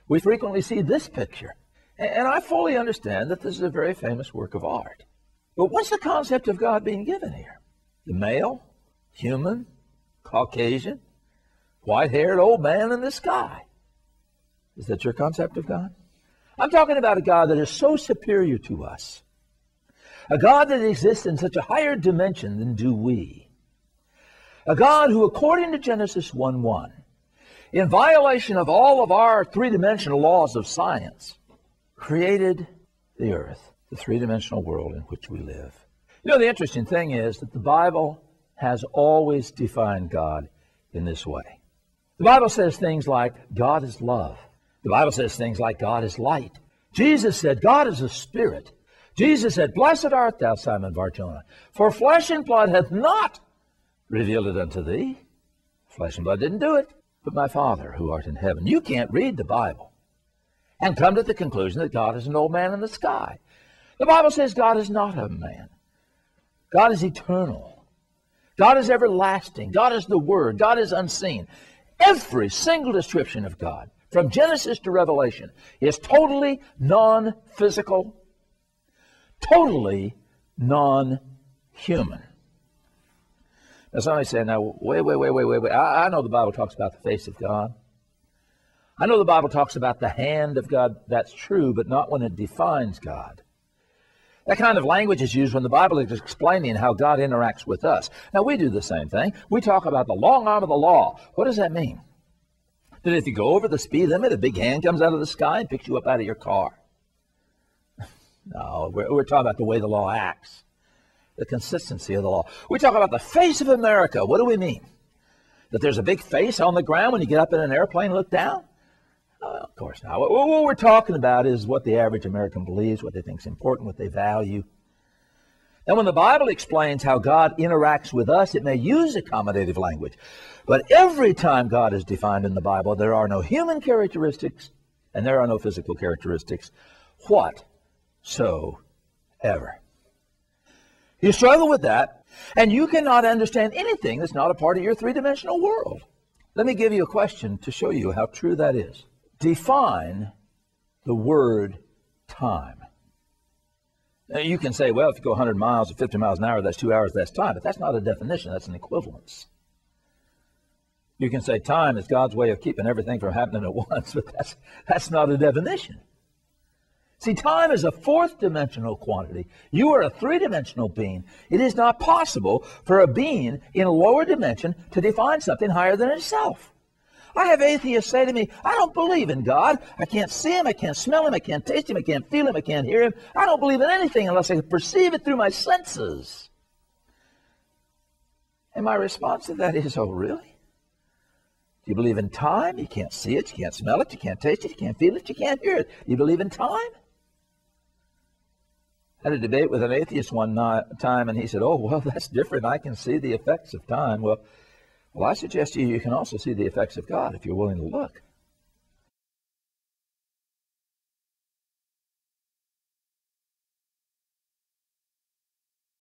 we frequently see this picture. And I fully understand that this is a very famous work of art. But what's the concept of God being given here? The male, human, Caucasian, white-haired old man in the sky. Is that your concept of God? I'm talking about a God that is so superior to us. A God that exists in such a higher dimension than do we. A God who, according to Genesis 1:1, in violation of all of our three-dimensional laws of science, created the earth, the three-dimensional world in which we live. You know, the interesting thing is that the Bible has always defined God in this way. The Bible says things like, God is love. The Bible says things like, God is light. Jesus said, God is a spirit. Jesus said, Blessed art thou, Simon Bar-Jonah, for flesh and blood hath not revealed it unto thee. Flesh and blood didn't do it, but my Father who art in heaven. You can't read the Bible and come to the conclusion that God is an old man in the sky. The Bible says God is not a man. God is eternal. God is everlasting. God is the Word. God is unseen. Every single description of God, from Genesis to Revelation, is totally non-physical, totally non-human. Now somebody say, now, wait. I know the Bible talks about the face of God. I know the Bible talks about the hand of God. That's true, but not when it defines God. That kind of language is used when the Bible is explaining how God interacts with us. Now, we do the same thing. We talk about the long arm of the law. What does that mean? That if you go over the speed limit, a big hand comes out of the sky and picks you up out of your car. No, we're talking about the way the law acts, the consistency of the law. We talk about the face of America. What do we mean? That there's a big face on the ground when you get up in an airplane and look down? Of course not. What we're talking about is what the average American believes, what they think is important, what they value. And when the Bible explains how God interacts with us, it may use accommodative language. But every time God is defined in the Bible, there are no human characteristics and there are no physical characteristics whatsoever. You struggle with that, and you cannot understand anything that's not a part of your three-dimensional world. Let me give you a question to show you how true that is. Define the word time. Now, you can say, well, if you go 100 miles or 50 miles an hour, that's 2 hours, that's time. But that's not a definition. That's an equivalence. You can say time is God's way of keeping everything from happening at once, but that's not a definition. See, time is a fourth-dimensional quantity. You are a three-dimensional being. It is not possible for a being in a lower dimension to define something higher than itself. I have atheists say to me, I don't believe in God. I can't see him, I can't smell him, I can't taste him, I can't feel him, I can't hear him. I don't believe in anything unless I can perceive it through my senses. And my response to that is, oh, really? Do you believe in time? You can't see it, you can't smell it, you can't taste it, you can't feel it, you can't hear it. You believe in time? I had a debate with an atheist one time, and he said, oh, well, that's different. I can see the effects of time. Well, I suggest to you, you can also see the effects of God if you're willing to look.